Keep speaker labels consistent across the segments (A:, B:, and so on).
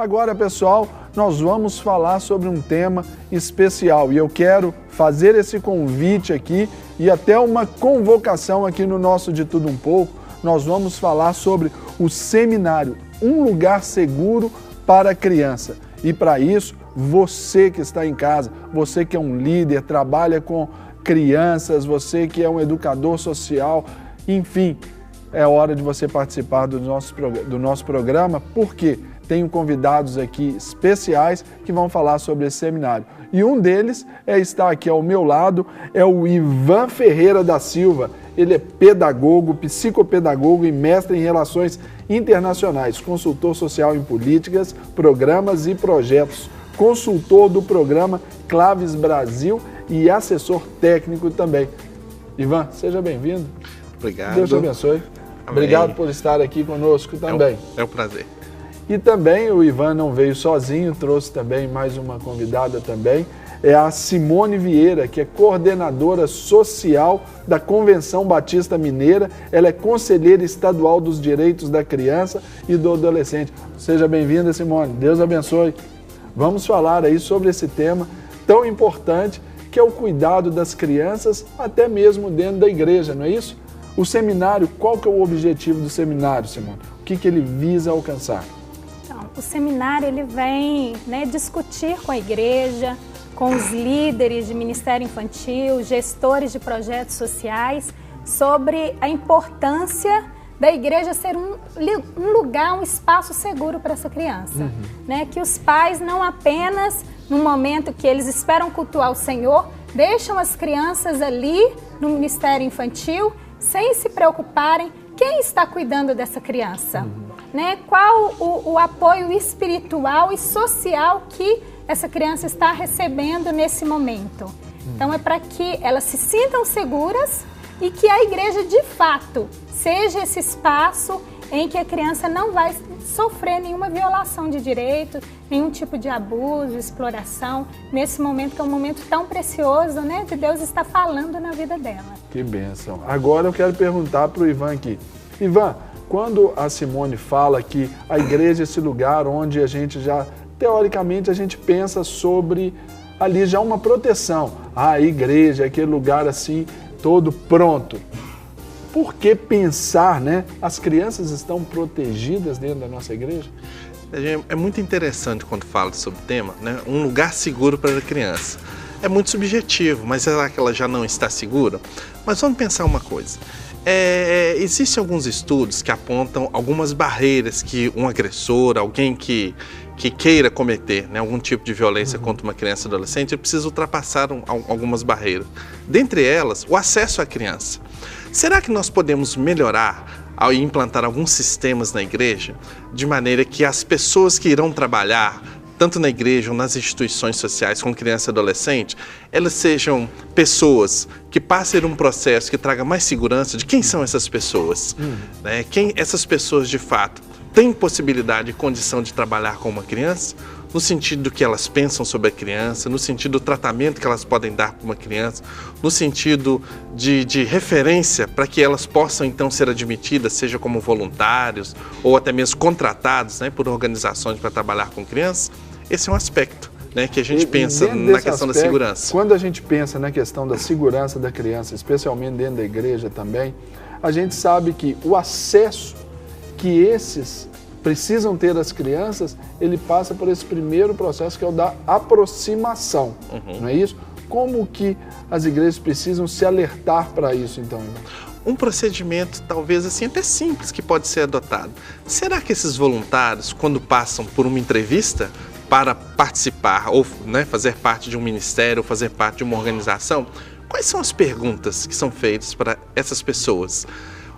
A: Agora, pessoal, nós vamos falar sobre um tema especial e eu quero fazer esse convite aqui e até uma convocação aqui no nosso De Tudo Um Pouco. Nós vamos falar sobre o seminário, um lugar seguro para a criança. E para isso, você que está em casa, você que é um líder, trabalha com crianças, você que é um educador social, enfim, é hora de você participar do nosso programa, porque tenho convidados aqui especiais que vão falar sobre esse seminário. E um deles está aqui ao meu lado, é o Ivan Ferreira da Silva. Ele é pedagogo, psicopedagogo e mestre em Relações Internacionais, consultor social em políticas, programas e projetos, consultor do programa Claves Brasil e assessor técnico também. Ivan, seja bem-vindo.
B: Obrigado.
A: Deus te abençoe. Amém. Obrigado por estar aqui conosco também.
B: É um prazer.
A: E também o Ivan não veio sozinho, trouxe também mais uma convidada também, é a Simone Vieira, que é coordenadora social da Convenção Batista Mineira. Ela é conselheira estadual dos direitos da criança e do adolescente. Seja bem-vinda, Simone. Deus abençoe. Vamos falar aí sobre esse tema tão importante que é o cuidado das crianças, até mesmo dentro da igreja, não é isso? O seminário, qual que é o objetivo do seminário, Simone? O que ele visa alcançar?
C: O seminário ele vem discutir com a igreja, com os líderes de ministério infantil, gestores de projetos sociais, sobre a importância da igreja ser um lugar, um espaço seguro para essa criança. Que os pais não apenas, no momento que eles esperam cultuar o Senhor, deixam as crianças ali no ministério infantil sem se preocuparem quem está cuidando dessa criança. Qual o apoio espiritual e social que essa criança está recebendo nesse momento. Então é para que elas se sintam seguras e que a igreja de fato seja esse espaço em que a criança não vai sofrer nenhuma violação de direito, nenhum tipo de abuso, exploração, nesse momento que é um momento tão precioso, de Deus estar falando na vida dela.
A: Que bênção. Agora eu quero perguntar para o Ivan aqui. Ivan, quando a Simone fala que a igreja é esse lugar onde a gente já, teoricamente, a gente pensa sobre ali já uma proteção. A igreja é aquele lugar assim, todo pronto. Por que pensar, as crianças estão protegidas dentro da nossa igreja?
B: É muito interessante quando fala sobre o tema, um lugar seguro para a criança. É muito subjetivo, mas será que ela já não está segura? Mas vamos pensar uma coisa. Existem alguns estudos que apontam algumas barreiras que um agressor, alguém que queira cometer algum tipo de violência contra uma criança ou adolescente, precisa ultrapassar algumas barreiras. Dentre elas, o acesso à criança. Será que nós podemos melhorar ao implantar alguns sistemas na igreja, de maneira que as pessoas que irão trabalhar, tanto na igreja ou nas instituições sociais com criança e adolescente, elas sejam pessoas que passem um processo que traga mais segurança de quem são essas pessoas? Quem essas pessoas de fato têm possibilidade e condição de trabalhar com uma criança, no sentido do que elas pensam sobre a criança, no sentido do tratamento que elas podem dar para uma criança, no sentido de referência para que elas possam então ser admitidas, seja como voluntários ou até mesmo contratados por organizações para trabalhar com crianças. Esse é um aspecto que a gente pensa na questão da segurança.
A: Quando a gente pensa na questão da segurança da criança, especialmente dentro da igreja também, a gente sabe que o acesso que esses precisam ter as crianças, ele passa por esse primeiro processo que é o da aproximação, não é isso? Como que as igrejas precisam se alertar para isso, então, Ivan?
B: Um procedimento, talvez assim, até simples, que pode ser adotado. Será que esses voluntários, quando passam por uma entrevista para participar ou fazer parte de um ministério ou fazer parte de uma organização, quais são as perguntas que são feitas para essas pessoas?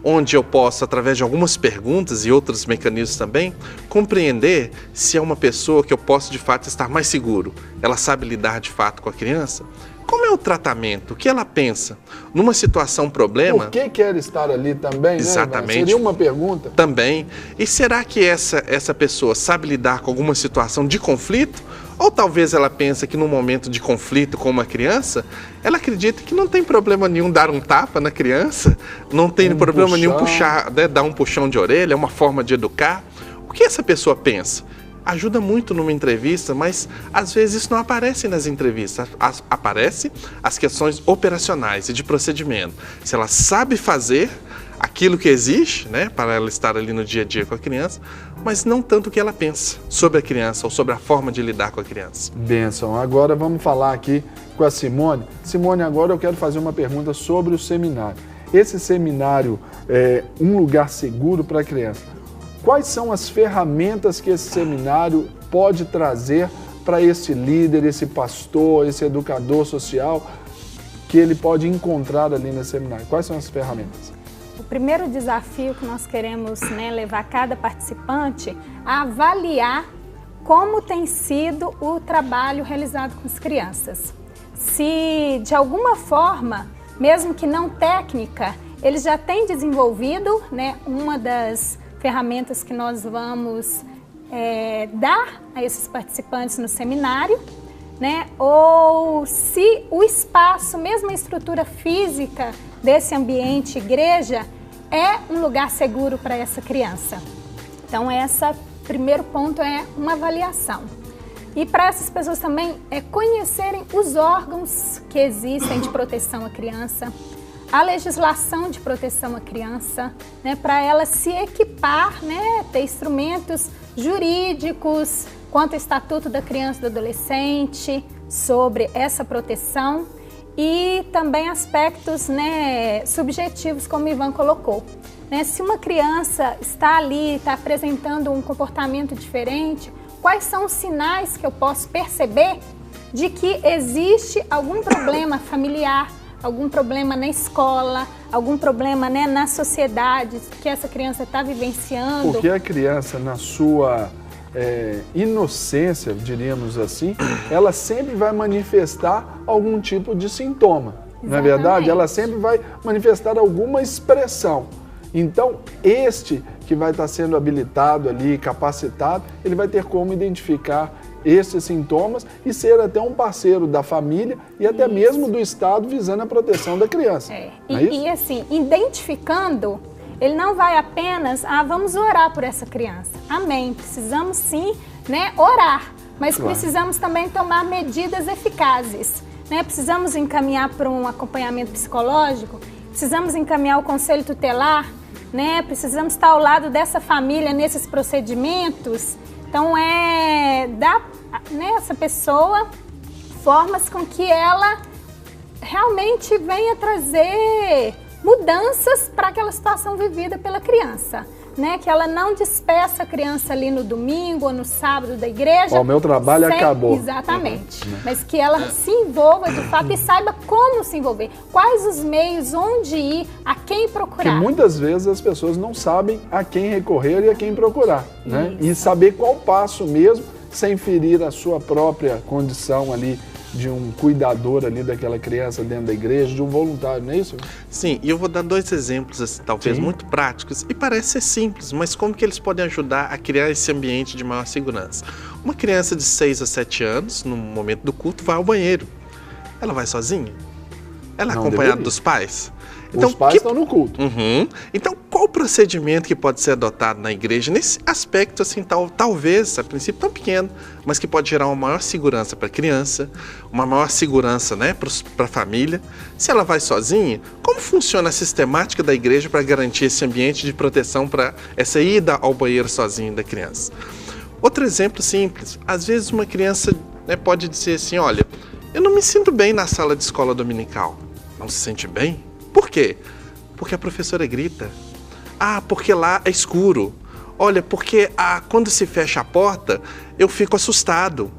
B: Onde eu posso, através de algumas perguntas e outros mecanismos também, compreender se é uma pessoa que eu posso de fato estar mais seguro. Ela sabe lidar de fato com a criança? Como é o tratamento? O que ela pensa? Numa situação problema...
A: Por que quer estar ali também,
B: Exatamente.
A: Seria uma pergunta.
B: Também. E será que essa pessoa sabe lidar com alguma situação de conflito? Ou talvez ela pensa que num momento de conflito com uma criança, ela acredita que não tem problema nenhum dar um tapa na criança, não tem problema nenhum puxar, dar um puxão de orelha, é uma forma de educar. O que essa pessoa pensa? ajuda muito numa entrevista, mas às vezes isso não aparece nas entrevistas. Aparece as questões operacionais e de procedimento. Se ela sabe fazer aquilo que existe, né, para ela estar ali no dia a dia com a criança, mas não tanto o que ela pensa sobre a criança ou sobre a forma de lidar com a criança.
A: Bênção. Agora vamos falar aqui com a Simone. Simone, agora eu quero fazer uma pergunta sobre o seminário. Esse seminário é um lugar seguro para a criança. Quais são as ferramentas que esse seminário pode trazer para esse líder, esse pastor, esse educador social, que ele pode encontrar ali nesse seminário? Quais são as ferramentas?
C: O primeiro desafio que nós queremos, né, levar cada participante a avaliar como tem sido o trabalho realizado com as crianças. Se de alguma forma, mesmo que não técnica, eles já têm desenvolvido, né, uma das ferramentas que nós vamos dar a esses participantes no seminário, né, ou se o espaço, mesmo a estrutura física desse ambiente igreja, é um lugar seguro para essa criança. Então, primeiro ponto é uma avaliação. E para essas pessoas também conhecerem os órgãos que existem de proteção à criança, a legislação de proteção à criança, né, para ela se equipar, né, ter instrumentos jurídicos quanto ao Estatuto da Criança e do Adolescente sobre essa proteção e também aspectos, né, subjetivos, como o Ivan colocou. Né, se uma criança está ali, está apresentando um comportamento diferente, quais são os sinais que eu posso perceber de que existe algum problema familiar, algum problema na escola, algum problema, né, na sociedade que essa criança está vivenciando?
A: Porque a criança, na sua inocência, diríamos assim, ela sempre vai manifestar algum tipo de sintoma. Exatamente. Não é verdade? Ela sempre vai manifestar alguma expressão. Então, este que vai estar sendo habilitado ali, capacitado, ele vai ter como identificar esses sintomas e ser até um parceiro da família e até mesmo do Estado visando a proteção da criança.
C: E assim, identificando, ele não vai apenas, vamos orar por essa criança. Amém. Precisamos sim, né, orar, mas precisamos também tomar medidas eficazes. Né? Precisamos encaminhar para um acompanhamento psicológico, precisamos encaminhar o conselho tutelar, né? Precisamos estar ao lado dessa família nesses procedimentos. Então, dar nessa pessoa formas com que ela realmente venha trazer mudanças para aquela situação vivida pela criança. Né? Que ela não despeça a criança ali no domingo ou no sábado da igreja.
A: O meu trabalho acabou.
C: Exatamente. Mas que ela se envolva de fato e saiba como se envolver. Quais os meios, onde ir, a quem procurar.
A: Porque muitas vezes as pessoas não sabem a quem recorrer e a quem procurar. Né? E saber qual passo mesmo, sem ferir a sua própria condição ali de um cuidador ali daquela criança dentro da igreja, de um voluntário, não é isso?
B: Sim, e eu vou dar dois exemplos, assim, talvez muito práticos, e parece ser simples, mas como que eles podem ajudar a criar esse ambiente de maior segurança? Uma criança de 6 a 7 anos, no momento do culto, vai ao banheiro. Ela vai sozinha? Ela é acompanhada dos pais?
A: Então, os pais estão no culto.
B: Então, qual o procedimento que pode ser adotado na igreja nesse aspecto, assim, talvez, a princípio, tão pequeno, mas que pode gerar uma maior segurança para a criança, uma maior segurança, né, para a família? Se ela vai sozinha, como funciona a sistemática da igreja para garantir esse ambiente de proteção para essa ida ao banheiro sozinha da criança? Outro exemplo simples, às vezes uma criança, né, pode dizer assim, olha, eu não me sinto bem na sala de escola dominical. Não se sente bem? Por quê? Porque a professora grita. Porque lá é escuro. Olha, porque quando se fecha a porta, eu fico assustado.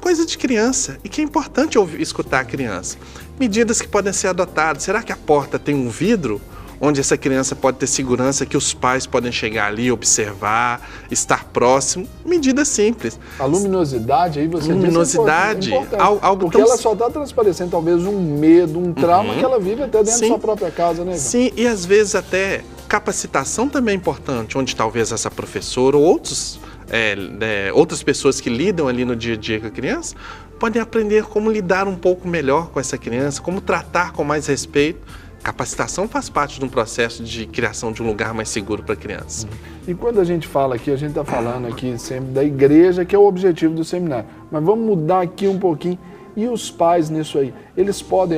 B: Coisa de criança. E que é importante escutar a criança. Medidas que podem ser adotadas. Será que a porta tem um vidro onde essa criança pode ter segurança, que os pais podem chegar ali, observar, estar próximo? Medidas simples.
A: A luminosidade, aí você
B: luminosidade,
A: disse, é algo porque ela só está transparecendo talvez um medo, um trauma que ela vive até dentro da sua própria casa, né, Ivan?
B: Sim, e às vezes até capacitação também é importante, onde talvez essa professora ou outras pessoas que lidam ali no dia a dia com a criança podem aprender como lidar um pouco melhor com essa criança, como tratar com mais respeito. capacitação faz parte de um processo de criação de um lugar mais seguro para a criança.
A: E quando a gente fala aqui, a gente está falando aqui sempre da igreja, que é o objetivo do seminário. Mas vamos mudar aqui um pouquinho. E os pais nisso aí?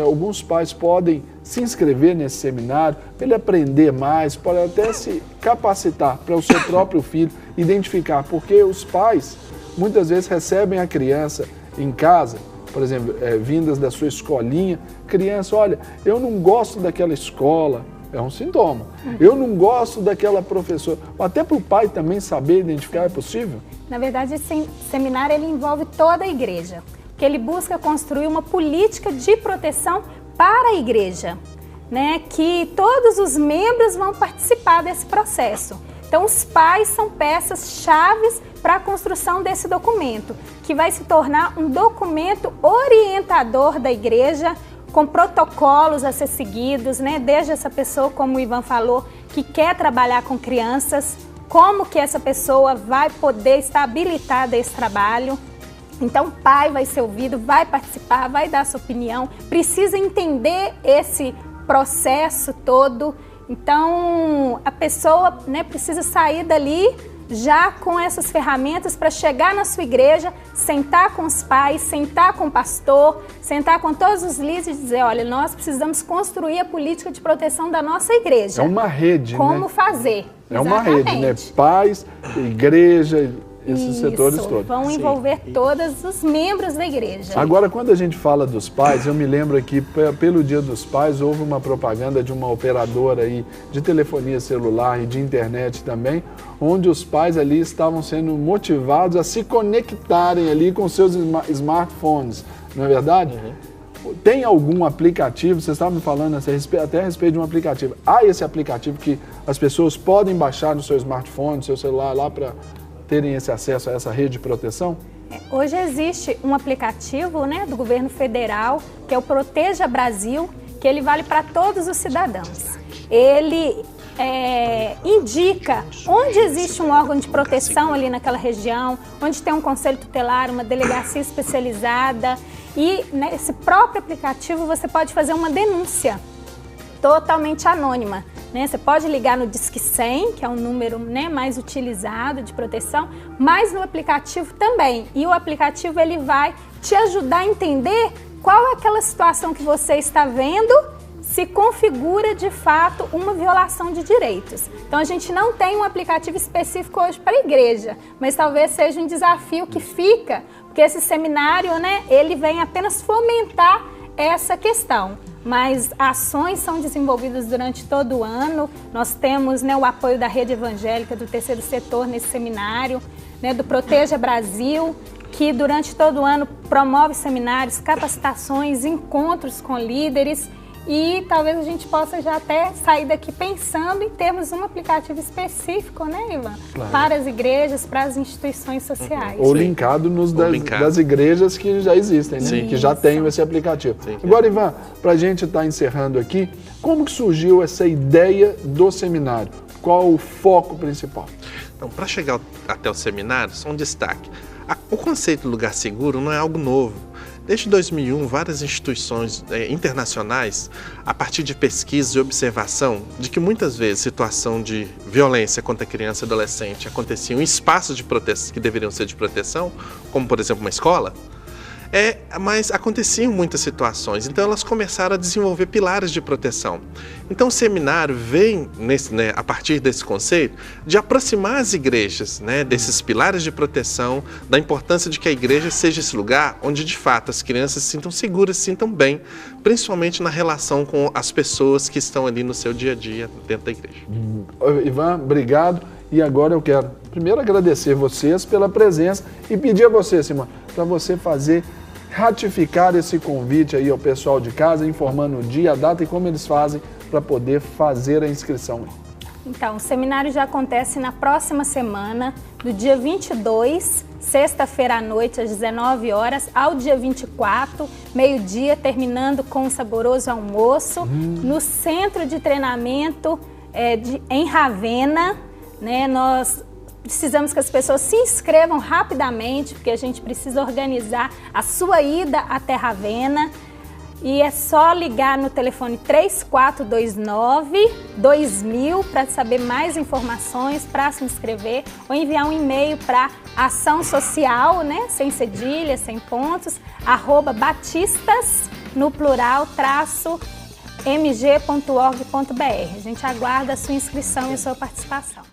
A: Alguns pais podem se inscrever nesse seminário, para ele aprender mais, pode até se capacitar para o seu próprio filho, identificar, porque os pais muitas vezes recebem a criança em casa, por exemplo, vindas da sua escolinha, criança, olha, eu não gosto daquela escola, é um sintoma, eu não gosto daquela professora, até para o pai também saber identificar, é possível?
C: Na verdade, esse seminário ele envolve toda a igreja, porque ele busca construir uma política de proteção para a igreja, né? Que todos os membros vão participar desse processo. Então, os pais são peças-chaves para a construção desse documento, que vai se tornar um documento orientador da igreja, com protocolos a ser seguidos, né? Desde essa pessoa, como o Ivan falou, que quer trabalhar com crianças, como que essa pessoa vai poder estar habilitada a esse trabalho. Então, o pai vai ser ouvido, vai participar, vai dar sua opinião, precisa entender esse processo todo. Então, a pessoa, né, precisa sair dali já com essas ferramentas para chegar na sua igreja, sentar com os pais, sentar com o pastor, sentar com todos os líderes e dizer, olha, nós precisamos construir a política de proteção da nossa igreja.
A: É uma rede,
C: como
A: né?
C: fazer.
A: É uma rede, né? Pais, igreja, esses setores
C: Isso,
A: todos.
C: vão envolver todos os membros da igreja.
A: Agora, quando a gente fala dos pais, eu me lembro aqui, pelo Dia dos Pais, houve uma propaganda de uma operadora aí de telefonia celular e de internet também, onde os pais ali estavam sendo motivados a se conectarem ali com seus smartphones, não é verdade? Tem algum aplicativo, vocês estavam me falando até a respeito de um aplicativo. Há esse aplicativo que as pessoas podem baixar no seu smartphone, no seu celular lá para terem esse acesso a essa rede de proteção?
C: Hoje existe um aplicativo, né, do governo federal, que é o Proteja Brasil, que ele vale para todos os cidadãos. Ele indica onde existe um órgão de proteção ali naquela região, onde tem um conselho tutelar, uma delegacia especializada, e nesse próprio aplicativo você pode fazer uma denúncia totalmente anônima. Você pode ligar no Disque 100, que é um número, né, mais utilizado de proteção, mas no aplicativo também. E o aplicativo ele vai te ajudar a entender qual é aquela situação que você está vendo, se configura de fato uma violação de direitos. Então a gente não tem um aplicativo específico hoje para a igreja, mas talvez seja um desafio que fica, porque esse seminário, né, ele vem apenas fomentar essa questão. Mas ações são desenvolvidas durante todo o ano. Nós temos, né, o apoio da rede evangélica, do terceiro setor nesse seminário, né, do Proteja Brasil, que durante todo o ano promove seminários, capacitações, encontros com líderes. E talvez a gente possa já até sair daqui pensando em termos de um aplicativo específico, né, Ivan? Claro. Para as igrejas, para as instituições sociais.
A: Ou linkado das igrejas que já existem, né? Que já têm esse aplicativo. Sim. Agora, Ivan, para a gente estar encerrando aqui, como que surgiu essa ideia do seminário? Qual o foco principal?
B: Então, para chegar até o seminário, só um destaque. O conceito de lugar seguro não é algo novo. Desde 2001, várias instituições internacionais, a partir de pesquisa e observação de que muitas vezes situação de violência contra criança e adolescente acontecia em espaços de proteção que deveriam ser de proteção, como por exemplo uma escola, mas aconteciam muitas situações, então elas começaram a desenvolver pilares de proteção. Então o seminário vem, a partir desse conceito, de aproximar as igrejas, desses pilares de proteção, da importância de que a igreja seja esse lugar onde de fato as crianças se sintam seguras, se sintam bem, principalmente na relação com as pessoas que estão ali no seu dia a dia dentro da igreja.
A: Ivan, obrigado. E agora eu quero primeiro agradecer vocês pela presença e pedir a você, Simone, para você ratificar esse convite aí ao pessoal de casa, informando o dia, a data e como eles fazem para poder fazer a inscrição.
C: Então, o seminário já acontece na próxima semana, do dia 22, sexta-feira à noite, às 19 horas, ao dia 24, meio-dia, terminando com um saboroso almoço, no centro de treinamento em Ravenna, Nós precisamos que as pessoas se inscrevam rapidamente, porque a gente precisa organizar a sua ida até Ravenna. E é só ligar no telefone 3429-2000 para saber mais informações, para se inscrever, ou enviar um e-mail para ação social, né, sem cedilha, sem pontos, @batistas, no plural, _mg.org.br. A gente aguarda a sua inscrição e a sua participação.